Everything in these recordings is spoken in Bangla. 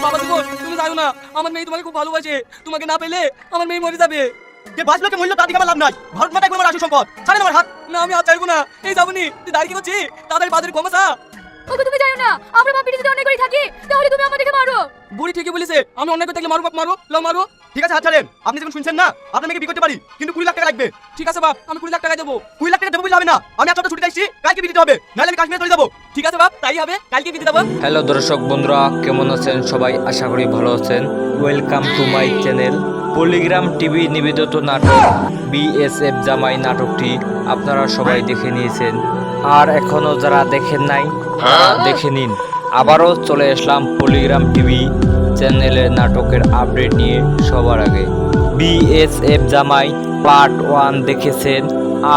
বাবা জীবন তুমি জানো না আমার মেয়ে তোমাকে খুব ভালোবাসে, তোমাকে না পেলে আমার মেয়ে মরে যাবে। কে বাঁচলোকে মূল্য তার দিকে আমার লাভ নাই। ভারত মাতা কোনো আসল সম্পদ, ছাড়েন আমার হাত। না আমি হাত চাইবো না, এই যাবনি তুই দাঁড়িয়ে কি করছিস? তাড়াতাড়ি বাজারে কমাসা। ওকে তুমি জানো না আমরা বাপ বেটি যদি অন্যায় করে থাকি তাহলে তুমি আমাদেরকে মারো। বুড়ি ঠিকই বলেছে, আমি অন্যায় করে থাকলে মারো বাপ, মারো লাও মারো। ঠিক আছে হাত ছাড়েন। আপনি যখন শুনছেন না আপনার মেয়েকে বিয়ে করতে পারি, কিন্তু 20 লাখ টাকা লাগবে। ঠিক আছে বাপ, আমি 20 লাখ টাকা দেবো। 20 লাখ টাকা দেবো বললে হবে না। আমি আপনার ছুটি আসছি, কালকে বিয়ে দিতে হবে, নাহলে আমি কাশ্মীরে চলে যাবো। ঠিক আছে বাপ, তাই হবে, কালকে বিয়ে দেবো। হ্যালো দর্শক বন্ধুরা, কেমন আছেন সবাই? আশা করি ভালো আছেন। Welcome to my channel. Polygram TV নিবেদিত নাটক বিএসএফ জামাই নাটকটি আপনারা সবাই দেখে নিয়েছেন, আর এখনো যারা দেখেন নাই তারা দেখে নিন। আবারও চলে আসলাম পলিগ্রাম টিভি চ্যানেলের নাটকের আপডেট নিয়ে সবার আগে। বিএসএফ জামাই পার্ট 1 দেখেছেন,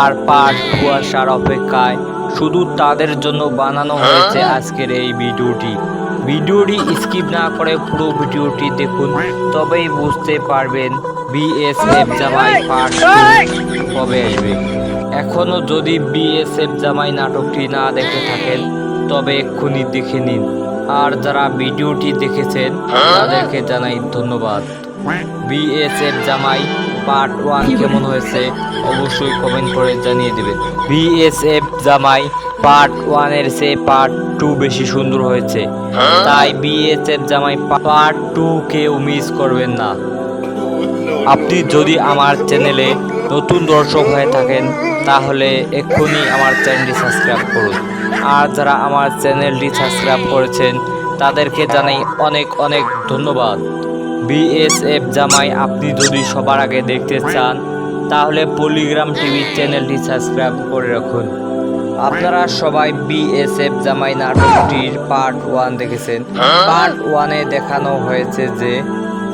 আর পার্ট 2 আসার অপেক্ষায়। শুধু তাদের জন্য বানানো হয়েছে আজকের এই ভিডিওটি। ভিডিওটি স্কিপ না করে পুরো ভিডিওটি দেখুন, তবেই বুঝতে পারবেন বিএসএফ জামাই পার্ট 2 কবে আসবে। এখনো যদি বিএসএফ জামাই নাটকটি না দেখে থাকেন তবে এক্ষুনি দেখে নিন, আর যারা ভিডিওটি দেখেছেন তাদেরকে জানাই ধন্যবাদ। বিএসএফ জামাই পার্ট 1 কেমন হয়েছে অবশ্যই কমেন্ট করে জানিয়ে দিবেন। বিএসএফ জামাই পার্ট 1 এর চেয়ে পার্ট 2 বেশি সুন্দর হয়েছে, তাই বিএসএফ জামাই পার্ট 2 কেউ মিস করবেন না। আপনি যদি আমার চ্যানেলে নতুন দর্শক হয়ে থাকেন তাহলে এক্ষুনি আমার চ্যানেলটি সাবস্ক্রাইব করুন, আর যারা আমার চ্যানেলটি সাবস্ক্রাইব করেছেন তাদেরকে জানাই অনেক অনেক ধন্যবাদ। বিএসএফ জামাই আপনি যদি সবার আগে দেখতে চান তাহলে পলিগ্রাম টিভি চ্যানেলটি সাবস্ক্রাইব করে রাখুন। আপনারা সবাই বিএসএফ জামাই নাটকটির পার্ট 1 দেখেছেন। পার্ট 1-এ দেখানো হয়েছে যে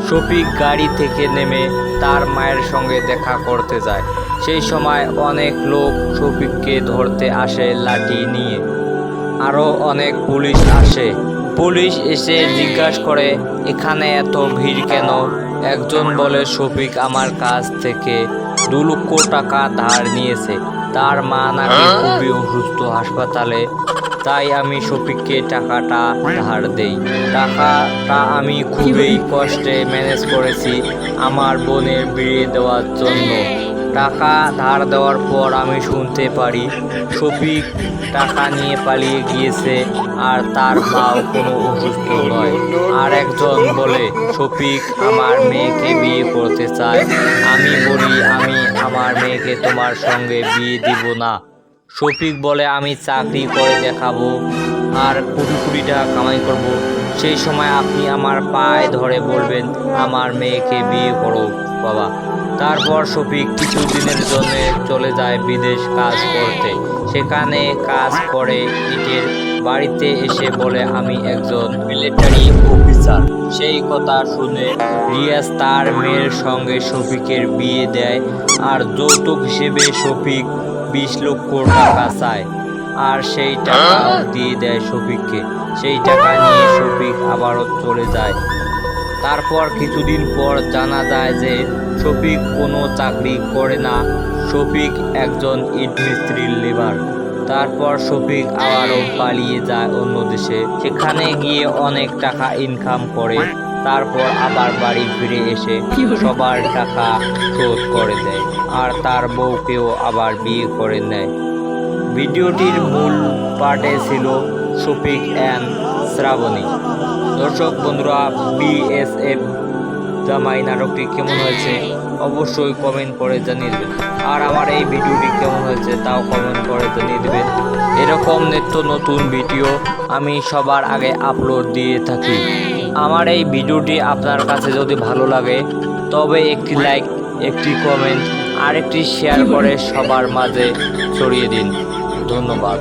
শফিক গাড়ি থেকে নেমে তার মায়ের সঙ্গে দেখা করতে যায়। সেই সময় অনেক লোক শফিককে ধরতে আসে লাঠি নিয়ে, আরও অনেক পুলিশ আসে। পুলিশ এসে জিজ্ঞাসা করে এখানে এত ভিড় কেন? একজন বলে শফিক আমার কাছ থেকে 2 লক্ষ টাকা ধার নিয়েছে, তার মা নাকি খুবই অসুস্থ হাসপাতালে, তাই আমি শফিককে টাকাটা ধার দেই। টাকাটা আমি খুবই কষ্টে ম্যানেজ করেছি আমার বোনের বিয়ে দেওয়ার জন্য। টাকা ধার দেওয়ার পর আমি শুনতে পারি শফিক টাকা নিয়ে পালিয়ে গিয়েছে, আর তার মাও কোনো অসুস্থ নয়। আর একজন বলে শফিক আমার মেয়েকে বিয়ে করতে চায়। আমি বলি আমি আমার মেয়েকে তোমার সঙ্গে বিয়ে দিব না। শফিক বলে আমি চাকরি করে দেখাবো আর কোটি কোটি টাকা কামাই করব, সেই সময় আপনি আমার পায়ে ধরে বলবেন আমার মেয়েকে বিয়ে করো বাবা। তারপর শফিক কিছুদিনের জন্য চলে যায় বিদেশ কাজ করতে। সেখানে কাজ করে ইটের বাড়িতে এসে বলে আমি একজন মিলিটারি অফিসার। সেই কথা শুনে রিয়াজ তার মেয়ের সঙ্গে শফিকের বিয়ে দেয়, আর যৌতুক হিসেবে শফিক 20 লক্ষ টাকা চায়, আর সেই টাকা দিয়ে দেয় শফিককে। সেই টাকা নিয়ে শফিক আবারও চলে যায়। তারপর কিছুদিন পর জানা যায় যে শফিক কোনো চাকরি করে না, শফিক একজন ইট মিস্ত্রির লেবার। তারপর শফিক আবারও পালিয়ে যায় অন্য দেশে, সেখানে গিয়ে অনেক টাকা ইনকাম করে। তারপর আবার বাড়ি ফিরে এসে সবার টাকা শোধ করে দেয়, আর তার বউকেও আবার বিয়ে করে নেয়। ভিডিওটির মূল পার্টে ছিল শফিক অ্যান্ড শ্রাবণী। দর্শক বন্ধুরা, বিএসএফ জামাই নাটকটি কেমন হয়েছে অবশ্যই কমেন্ট করে জানিয়ে দেবেন, আর আমার এই ভিডিওটি কেমন হয়েছে তাও কমেন্ট করে জানিয়ে দেবেন। এরকম নিত্য নতুন ভিডিও আমি সবার আগে আপলোড দিয়ে থাকি। আমার এই ভিডিওটি আপনার কাছে যদি ভালো লাগে তবে একটি লাইক, একটি কমেন্ট আর একটি শেয়ার করে সবার মাঝে ছড়িয়ে দিন। ধন্যবাদ।